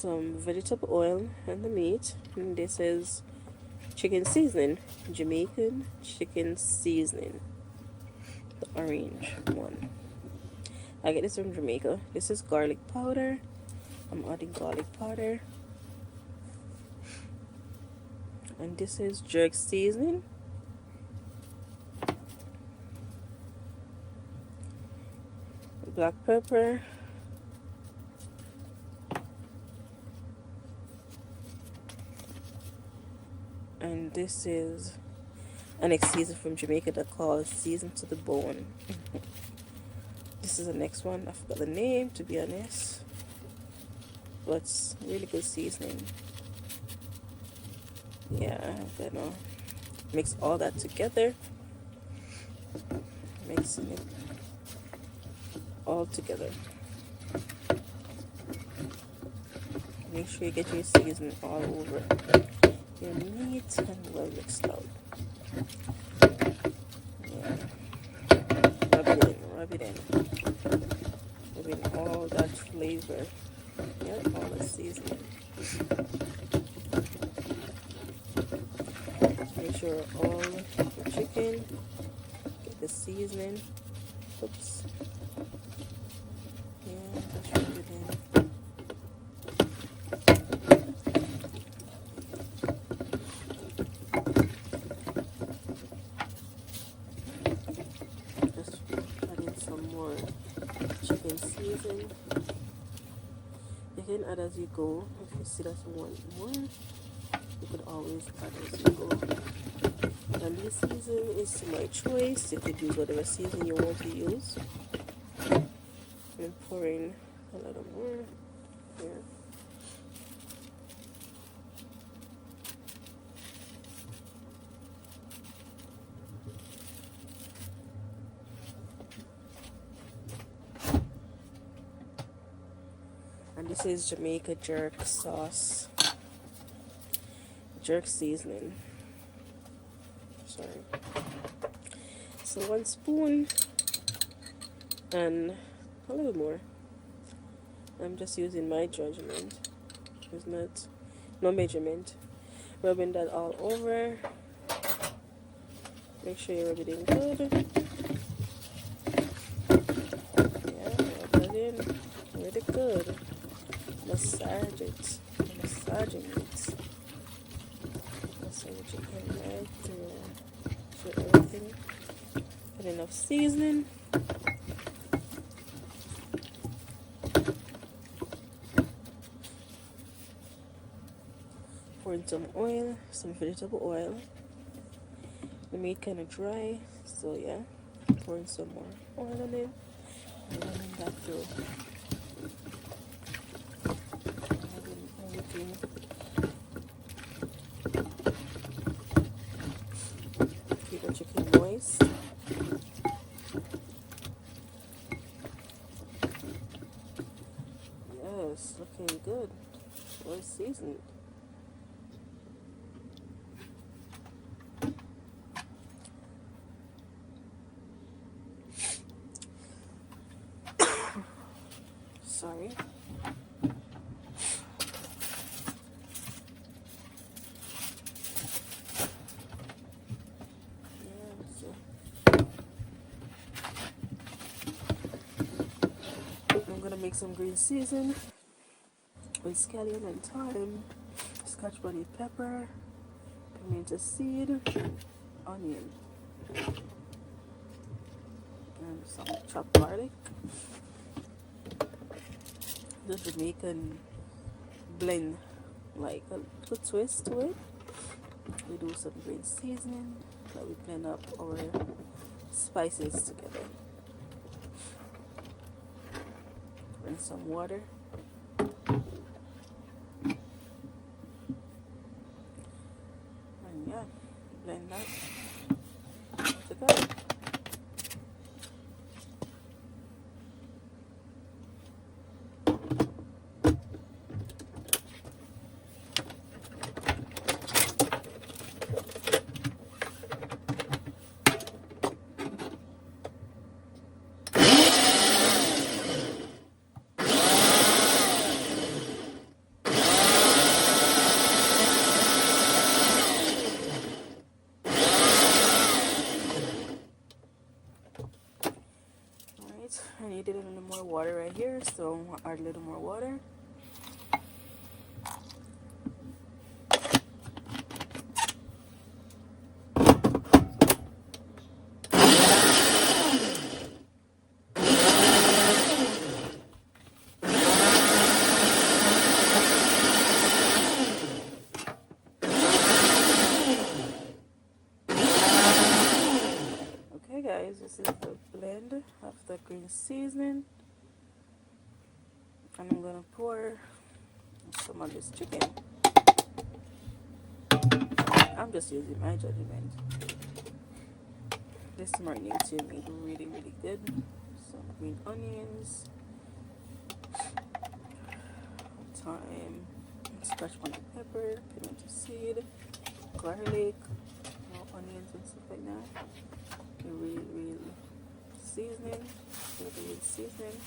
some vegetable oil and the meat. And this is chicken seasoning, Jamaican chicken seasoning, the orange one. I get this from Jamaica. This is garlic powder. I'm adding garlic powder. And this is jerk seasoning. Black pepper. And this is an ex-season from Jamaica that calls season to the bone. This is the next one. I forgot the name, to be honest, but it's really good seasoning. Yeah, I'm gonna mix all that together. Mixing it all together. Make sure you get your seasoning all over your meat and well mixed out. Yeah. Rub it in, rub it in. Rub in all that flavor. Yeah, all the seasoning. Make sure all the chicken, get the seasoning. Oops. Yeah, just rub it in. Season. You can add as you go. If you see that you want more, you could always add as you go. And this season is my choice. You could use whatever season you want to use. I'm pouring a little more here. And this is Jamaica jerk sauce, jerk seasoning. Sorry. So 1 spoon and a little more. I'm just using my judgment. There's no measurement. Rubbing that all over. Make sure you rub it in good. Yeah, rub that in really good. Massage it. Massaging it. Massage it chicken right through everything. Put enough seasoning. Pour in some oil, some vegetable oil. The meat kind of dry, so yeah. Pour in some more oil on it. And running that through. Keep the chicken moist. Yes, looking good. Well seasoned. Sorry. I'm gonna make some green season with scallion and thyme, scotch bonnet pepper, pimento seed, onion, and some chopped garlic. The Jamaican blend, like a little twist to it. We do some green seasoning, but we blend up our spices together. And some water. And yeah, blend that together. needed a little more water right here, so I'm gonna add a little more water. Okay guys, this is the blend of the green seasoning, and I'm gonna pour some of this chicken. I'm just using my judgment. This marinates you made really good. Some green onions, thyme, scratch on pepper, pimento seed, garlic, onions and stuff like that. Really seasoning, really seasoning.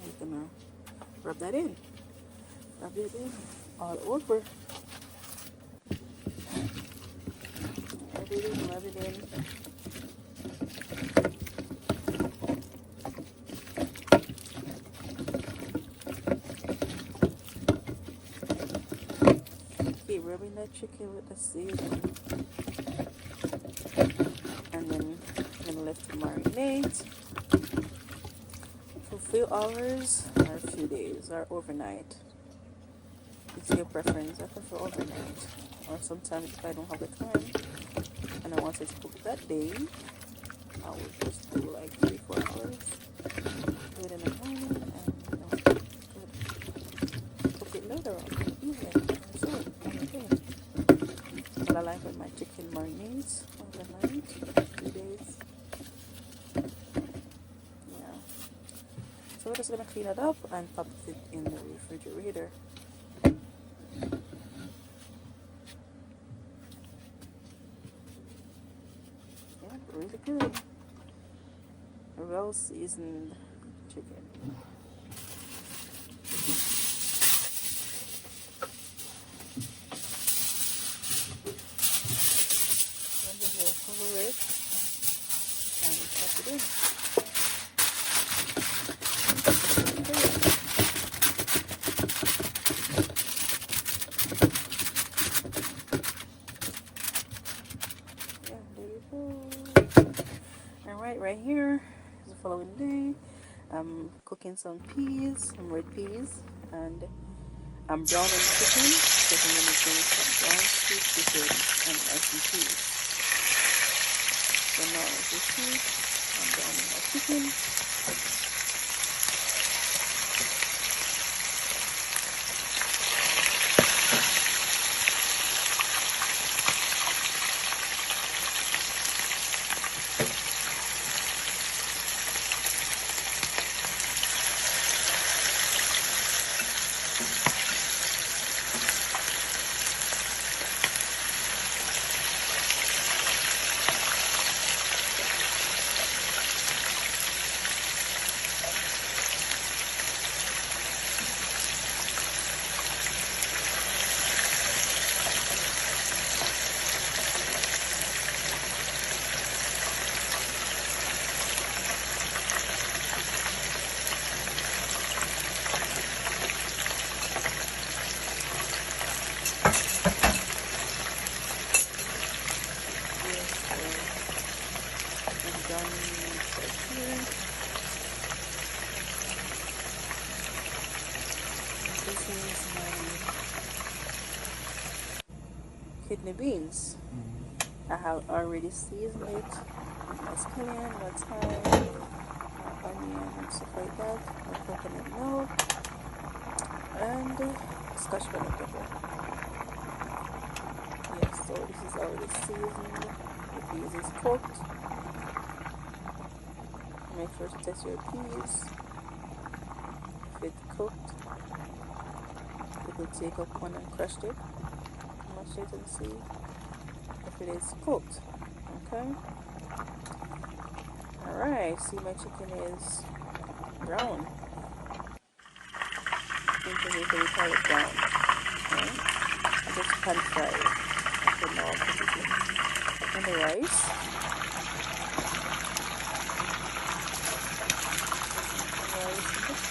I'm gonna rub that in. Rub it in all over. Rub it in, rub it in. Keep rubbing that chicken with the seasoning. And then I'm gonna let it marinate for a few hours or a few days or overnight. It's your preference. I prefer overnight. Or sometimes if I don't have the time and I want it cooked that day, I would just do like 3-4 hours. Do it in the morning and cook it later on evening. So okay. But I like when my chicken marinates overnight, 2 days. Yeah. So we're just gonna clean it up and pop it in the refrigerator. Really good. A well seasoned chicken. And then we'll cover it and pop it in. Yeah, there you go. Right here is the following day. I'm cooking some peas, some red peas, and I'm browning the chicken because I'm going to do some brown sweet chicken and some peas. So now as you see, I'm browning my chicken. This is my kidney beans. I have already seasoned it. My scallion, my thyme, my onion and stuff like that. My coconut milk and scotch bonnet pepper. Yes, so this is already seasoned. The peas is cooked. Make sure to test your peas. If it's cooked, you could take up one and crush it. Mash it and see if it is cooked. Okay. Alright, see my chicken is brown. Until we call it brown. Okay. Just pan fry it. Okay, now I'll put it in the rice.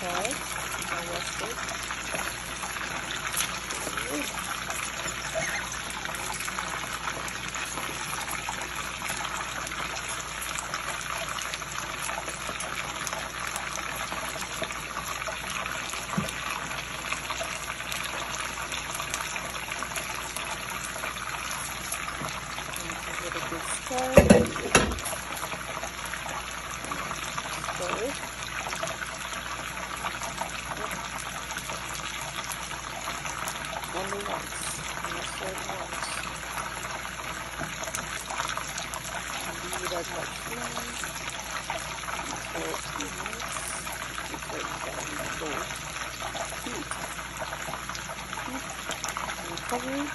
chard. I roast it. Give it a good stir. Stir it. Only once. Not stir it once. Leave it as much flame. For a few minutes. Before you down the low heat. And cover it.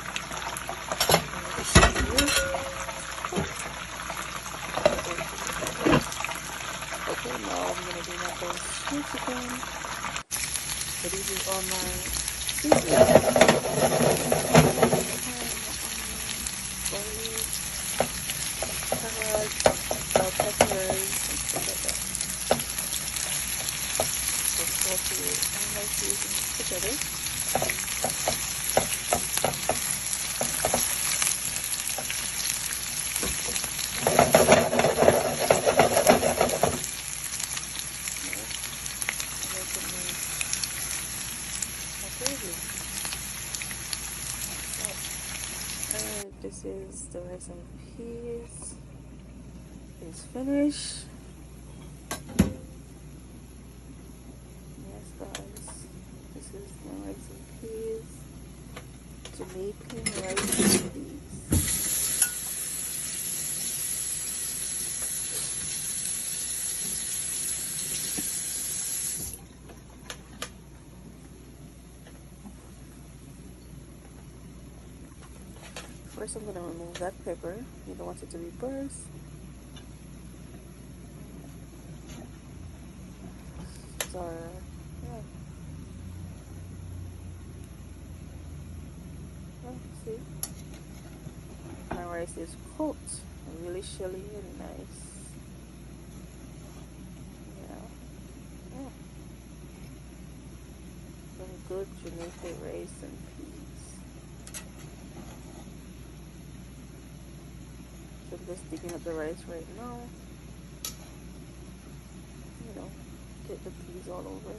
And let it simmer. Okay, now I'm going to do my whole sweet chicken. So these is all my seasoning. Garlic, carrots, bell peppers, and stuff like that. Just saute all my seasonings together. And this is the rice and peas. It's finished. Yes, guys. This is my rice and peas. Jamaican rice and peas. First, I'm going to remove that pepper. You don't want it to be burst. So, yeah. Oh, see? My rice is cooked. Really chilly and nice. Yeah. Yeah. Some good Jamaican rice and peas. So I'm just digging up the rice right now. You know, get the peas all over.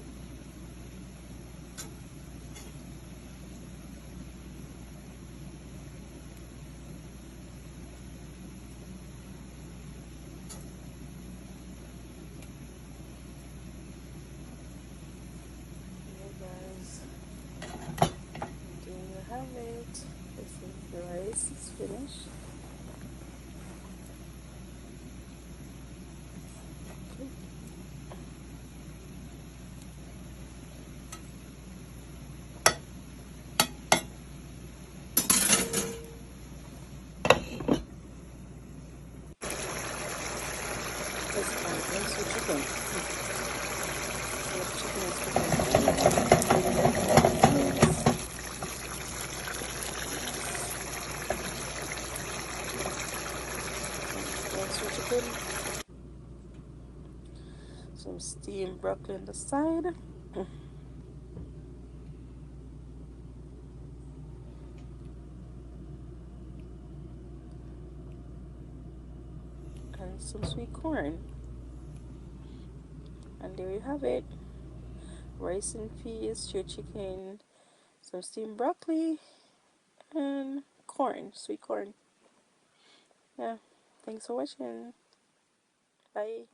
Yeah, guys. There you have it. This is the rice. It's finished. Okay. Let's rinse the chicken. So the chicken is cooking. Some steamed broccoli on the side. And some sweet corn. And there you have it. Rice and peas, stewed chicken, some steamed broccoli, and corn, sweet corn. Yeah. Thanks for watching. Bye.